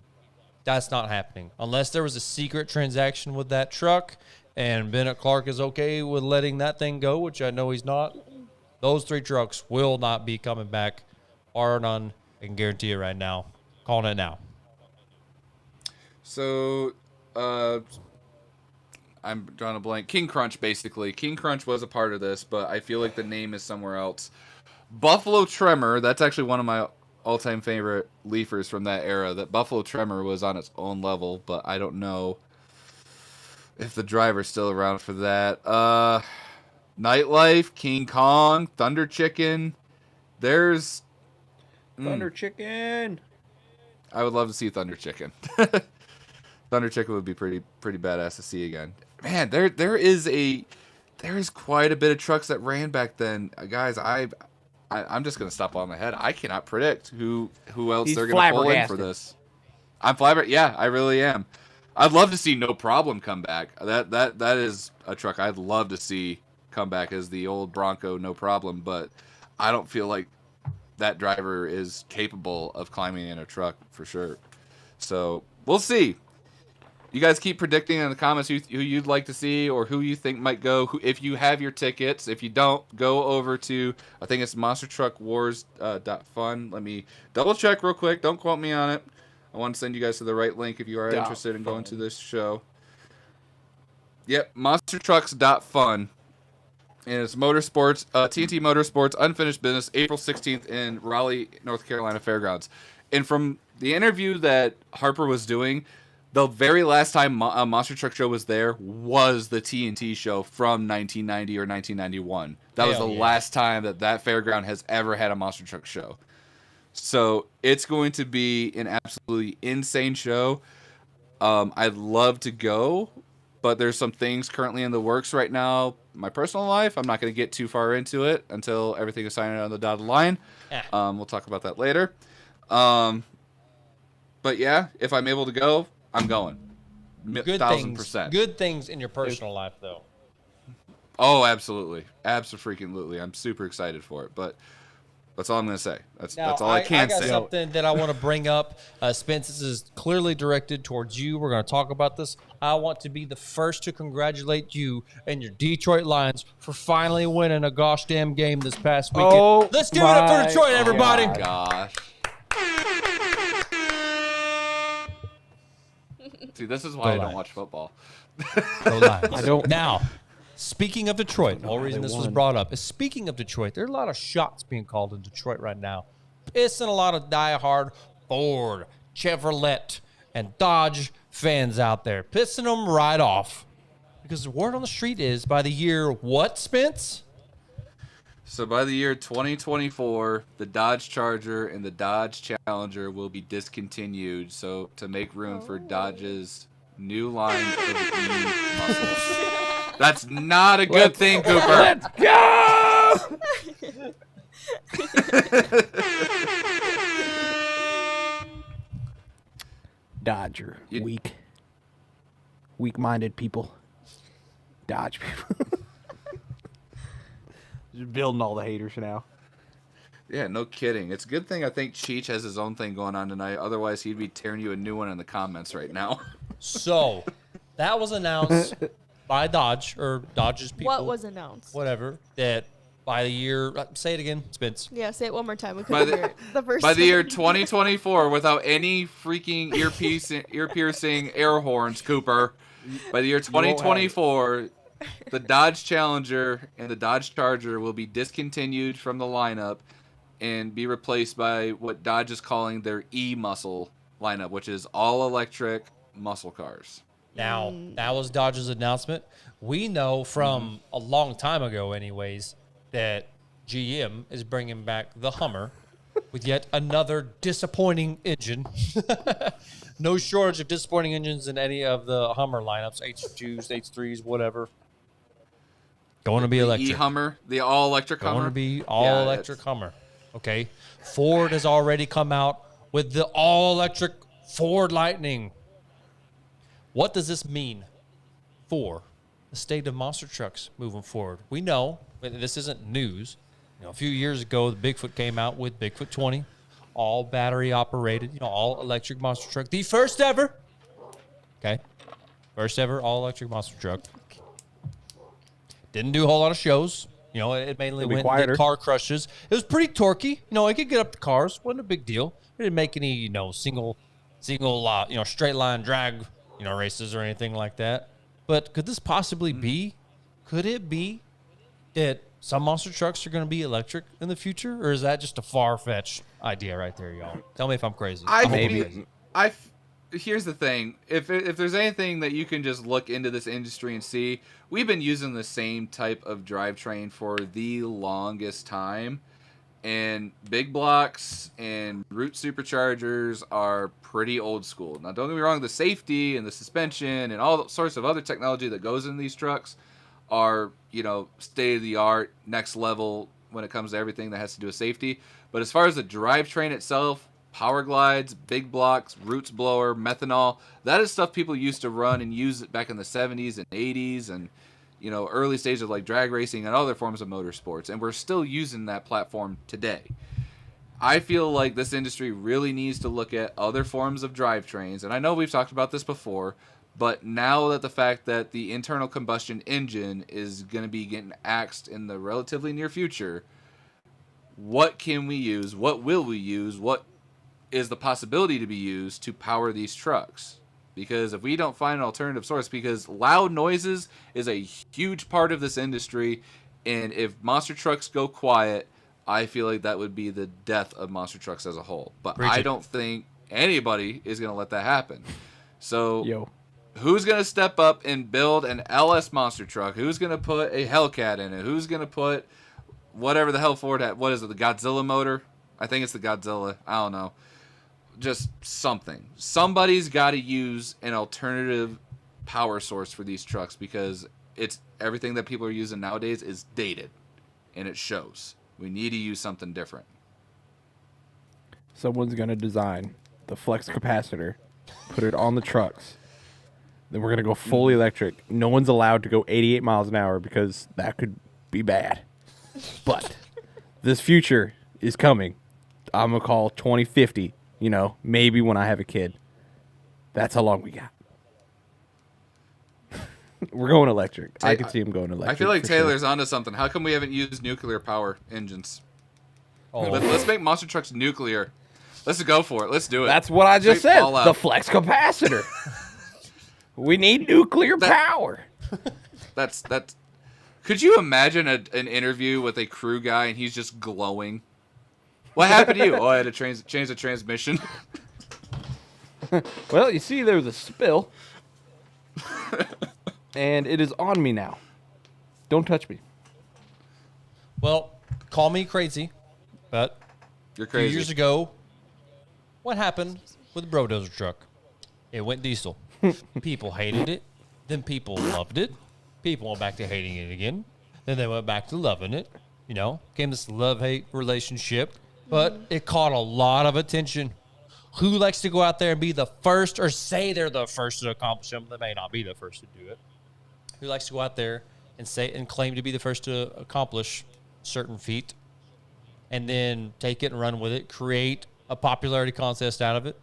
That's not happening unless there was a secret transaction with that truck, and Bennett Clark is okay with letting that thing go, which I know he's not. Those 3 trucks will not be coming back, or none. I can guarantee it right now. Calling it now. So, I'm drawing a blank. King Crunch, basically. King Crunch was a part of this, but I feel like the name is somewhere else. Buffalo Tremor, that's actually one of my all-time favorite leafers from that era. That Buffalo Tremor was on its own level, but I don't know if the driver's still around for that. Nightlife, King Kong, Thunder Chicken. There's Thunder Chicken. I would love to see Thunder Chicken. Thunder Chicken would be pretty badass to see again. Man, there is quite a bit of trucks that ran back then, guys. I'm just gonna stop on my head. I cannot predict who else they're gonna pull in for this. I'm flabbergasted. Yeah, I really am. I'd love to see No Problem come back. That is a truck I'd love to see come back as the old Bronco No Problem, but I don't feel like that driver is capable of climbing in a truck for sure. So we'll see. You guys keep predicting in the comments who you'd like to see or who you think might go. If you have your tickets, if you don't, go over to, I think it's monstertruckwars.fun. Let me double check real quick. Don't quote me on it. I want to send you guys to the right link if you are interested in going to this show. Yep, monstertrucks.fun. And it's Motorsports, TNT Motorsports, Unfinished Business, April 16th in Raleigh, North Carolina Fairgrounds. And from the interview that Harper was doing, the very last time a Monster Truck Show was there was the TNT show from 1990 or 1991. That was the last time that fairground has ever had a Monster Truck Show. So it's going to be an absolutely insane show. I'd love to go, but there's some things currently in the works right now. My personal life, I'm not going to get too far into it until everything is signed on the dotted line. We'll talk about that later. But yeah, if I'm able to go, I'm going. 1,000%. Good things in your personal life, though. Oh, absolutely. Absolutely. I'm super excited for it. But that's all I'm going to say. That's all I can say. I got something that I want to bring up. Spence, this is clearly directed towards you. We're going to talk about this. I want to be the first to congratulate you and your Detroit Lions for finally winning a gosh damn game this past weekend. Oh, let's give it up for Detroit, everybody. Oh, gosh. See, this is why I don't watch football. Go Lions. I don't now. Speaking of Detroit, the whole reason they this was won. brought up is speaking of Detroit, there are a lot of shots being called in Detroit right now. Pissing a lot of diehard Ford, Chevrolet, and Dodge fans out there. Pissing them right off. Because the word on the street is by the year what, Spence? So by the year 2024, the Dodge Charger and the Dodge Challenger will be discontinued. So to make room for Dodge's new line of e-muscles. That's not a good thing, Cooper. Let's go! Dodger. Weak-minded people. Dodge people. Just building all the haters now. Yeah, no kidding. It's a good thing I think Cheech has his own thing going on tonight. Otherwise, he'd be tearing you a new one in the comments right now. So, that was announced by Dodge, or Dodge's people. What was announced? Whatever. That by the year, say it again, Spence. Yeah, say it one more time. We By couldn't hear it the first By the year time. 2024, without any freaking ear-piercing air horns, Cooper. By the year 2024, the Dodge Challenger and the Dodge Charger will be discontinued from the lineup and be replaced by what Dodge is calling their e-muscle lineup, which is all-electric muscle cars. Now, that was Dodge's announcement. We know from a long time ago, anyways, that GM is bringing back the Hummer with yet another disappointing engine. No shortage of disappointing engines in any of the Hummer lineups, H2s, H3s, whatever. Going to be electric. E-Hummer, the all-electric Hummer. Going to be all-electric Hummer. Okay. Ford has already come out with the all-electric Ford Lightning. What does this mean for the state of monster trucks moving forward? We know, but this isn't news. A few years ago, the Bigfoot came out with Bigfoot 20, all battery operated, all electric monster truck. The first ever, first ever all electric monster truck. Didn't do a whole lot of shows. It mainly It'll be went and quieter. did car crushes. It was pretty torquey. It could get up to cars. Wasn't a big deal. It didn't make any, single, straight line drag, races or anything like that. But could this possibly be? Could it be that some monster trucks are going to be electric in the future, or is that just a far-fetched idea right there, y'all? Tell me if I'm crazy. Here's the thing. If there's anything that you can just look into this industry and see, we've been using the same type of drivetrain for the longest time. And big blocks and root superchargers are pretty old school. Now, don't get me wrong, the safety and the suspension and all sorts of other technology that goes in these trucks are, state-of-the-art, next level when it comes to everything that has to do with safety. But as far as the drivetrain itself, power glides, big blocks, roots blower, methanol, that is stuff people used to run and use it back in the 70s and 80s and, early stages of like drag racing and other forms of motorsports. And we're still using that platform today. I feel like this industry really needs to look at other forms of drivetrains. And I know we've talked about this before, but now that the fact that the internal combustion engine is going to be getting axed in the relatively near future, what can we use? What will we use? What is the possibility to be used to power these trucks? Because if we don't find an alternative source, because loud noises is a huge part of this industry, and if monster trucks go quiet, I feel like that would be the death of monster trucks as a whole. But I don't think anybody is going to let that happen. So who's going to step up and build an LS monster truck? Who's going to put a Hellcat in it? Who's going to put whatever the hell Ford had? What is it, the Godzilla motor? I think it's the Godzilla. I don't know. Just something. Somebody's got to use an alternative power source for these trucks, because it's everything that people are using nowadays is dated, and it shows. We need to use something different. Someone's going to design the flex capacitor, put it on the trucks. Then we're going to go fully electric. No one's allowed to go 88 miles an hour because that could be bad. But this future is coming. I'm going to call 2050. Maybe when I have a kid. That's how long we got. We're going electric. I can see him going electric. I feel like for Taylor's sure. onto something. How come we haven't used nuclear power engines? Oh. Let's make monster trucks nuclear. Let's go for it. Let's do it. That's what I just Straight said. all out. The flex capacitor. We need nuclear power. That's Could you imagine an interview with a crew guy and he's just glowing? What happened to you? Oh, I had to change the transmission. Well, you see, there was a spill, and it is on me now. Don't touch me. Well, call me crazy, but You're a few crazy. years ago, what happened with the Brodozer truck? It went diesel. People hated it. Then people loved it. People went back to hating it again. Then they went back to loving it. You know, came this love-hate relationship. But it caught a lot of attention. Who likes to go out there and be the first or say they're the first to accomplish them? They may not be the first to do it. Who likes to go out there and say and claim to be the first to accomplish certain feat and then take it and run with it, create a popularity contest out of it?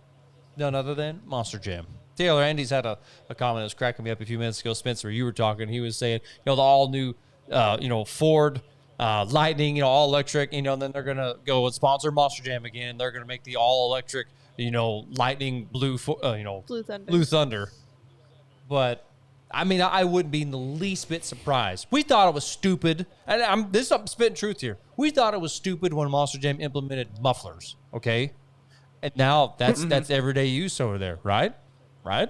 None other than Monster Jam. Taylor Andes had a comment that was cracking me up a few minutes ago. Spencer, you were talking. He was saying, the all new, Ford Lightning, all electric, and then they're going to go and sponsor Monster Jam again. They're going to make the all electric, Lightning Blue Thunder. But I mean, I wouldn't be in the least bit surprised. We thought it was stupid. And this is spitting truth here. We thought it was stupid when Monster Jam implemented mufflers. Okay. And now that's everyday use over there, right? Right?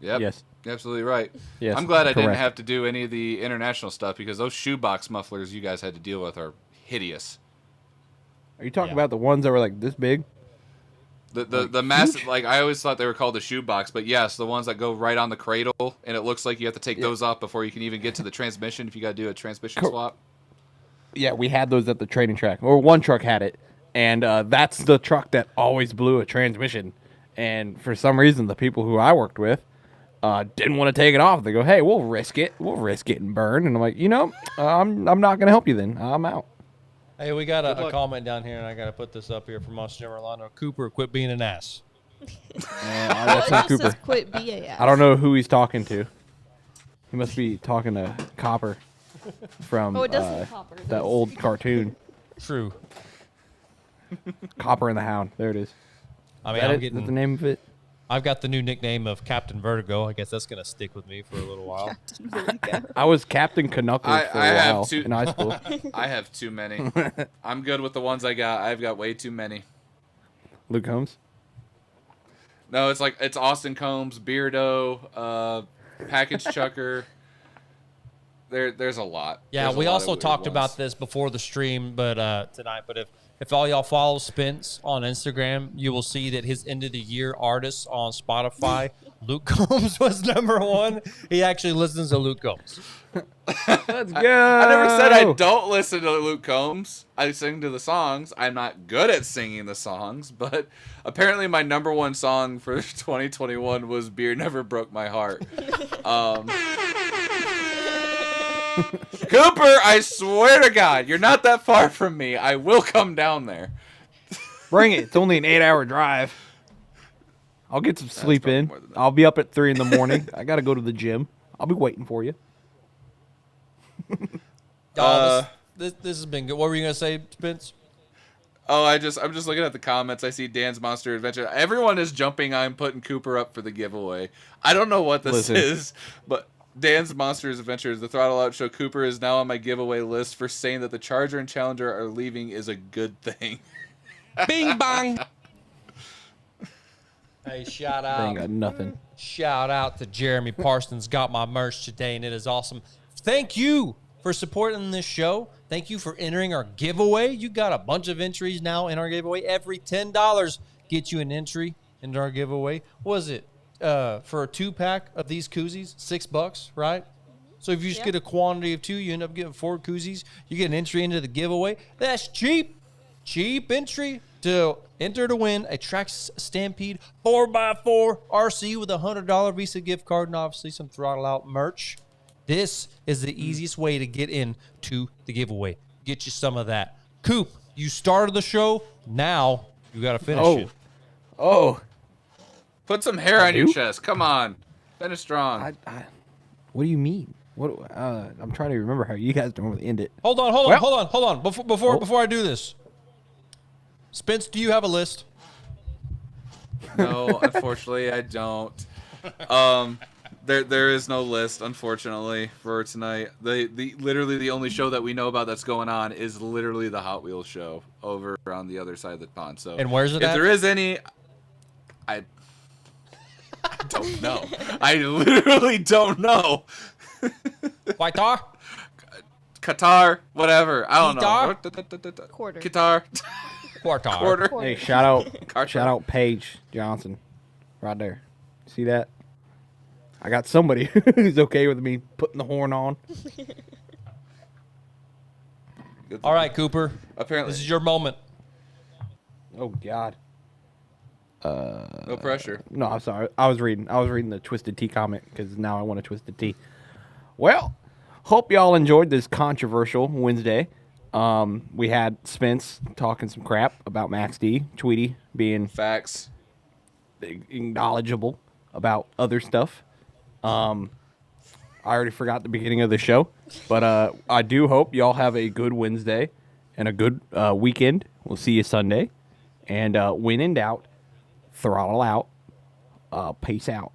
Yep. Yes. Absolutely right. Yes, I'm glad I didn't correct. have to do any of the international stuff because those shoebox mufflers you guys had to deal with are hideous. Are you talking about the ones that were like this big? The massive, like I always thought they were called the shoebox, but yes, the ones that go right on the cradle, and it looks like you have to take those off before you can even get to the transmission if you got to do a transmission swap. Yeah, we had those at the training track, or one truck had it, and that's the truck that always blew a transmission. And for some reason, the people who I worked with didn't want to take it off. They go, "Hey, we'll risk it and burn." And I'm like, I'm not going to help you then. I'm out. Hey, we got a comment down here, and I got to put this up here from Monster Jam Orlando. Cooper, quit being an ass. That's not Just Cooper. says quit BAS. I don't know who he's talking to. He must be talking to Copper from Oh, it does say Copper. that old cartoon, True. Copper and the Hound. There it is. I mean, Is I'm that the getting. name of it? I've got the new nickname of Captain Vertigo. I guess that's gonna stick with me for a little while. I was Captain Canuckles for I a have while two- in high school. I have too many. I'm good with the ones I got. I've got way too many. Luke Holmes. No, it's Austin Combs, Beardo, Package Chucker. There's a lot. Yeah, There's a we lot also of weird talked ones. about this before the stream, but tonight. But if all y'all follow Spence on Instagram, you will see that his end of the year artists on Spotify, Luke Combs was #1. He actually listens to Luke Combs. Let's go. I never said I don't listen to Luke Combs. I sing to the songs. I'm not good at singing the songs, but apparently my #1 song for 2021 was "Beer Never Broke My Heart." Cooper, I swear to God, you're not that far from me. I will come down there. Bring it. It's only an 8-hour drive. I'll get some sleep probably in. more than that. I'll be up at 3 in the morning. I got to go to the gym. I'll be waiting for you. This has been good. What were you gonna say, Spence? Oh, I'm just looking at the comments. I see Dan's Monster Adventure. Everyone is jumping on putting Cooper up for the giveaway. I don't know what this Listen. is, but Dan's Monsters Adventures, the Throttle Out Show. Cooper is now on my giveaway list for saying that the Charger and Challenger are leaving is a good thing. Bing bong. Hey, shout They out. ain't got nothing. Shout out to Jeremy Parsons. Got my merch today, and it is awesome. Thank you for supporting this show. Thank you for entering our giveaway. You got a bunch of entries now in our giveaway. Every $10 gets you an entry into our giveaway. What was it? For a 2-pack of these koozies, $6, right? So if you just Yeah. get a quantity of 2, you end up getting 4 koozies. You get an entry into the giveaway. That's cheap. Cheap entry to enter to win a Trax Stampede 4x4 RC with a $100 Visa gift card and obviously some Throttle Out merch. This is the easiest way to get into the giveaway. Get you some of that. Coop, you started the show. Now you got to finish it. Oh. Put some hair on your do? chest. Come on. Finish strong. What do you mean? What? I'm trying to remember how you guys normally end it. Hold on. Before I do this, Spence, do you have a list? No, unfortunately, I don't. There is no list, unfortunately, for tonight. Literally the only show that we know about that's going on is literally the Hot Wheels show over on the other side of the pond. So, And where's it if at? there is any, I don't know. I literally don't know. Qatar, whatever. I don't know. Quarter. Qatar. Quarter. Hey, shout out Paige Johnson, right there. See that? I got somebody who's okay with me putting the horn on. All right, Cooper. Apparently, this is your moment. Oh God. No pressure. No, I'm sorry. I was reading the Twisted Tea comment because now I want a Twisted Tea. Well, hope y'all enjoyed this controversial Wednesday. We had Spence talking some crap about Max D, Tweety being Facts. knowledgeable about other stuff. I already forgot the beginning of the show, but I do hope y'all have a good Wednesday and a good weekend. We'll see you Sunday. And when in doubt, throttle out. Peace out.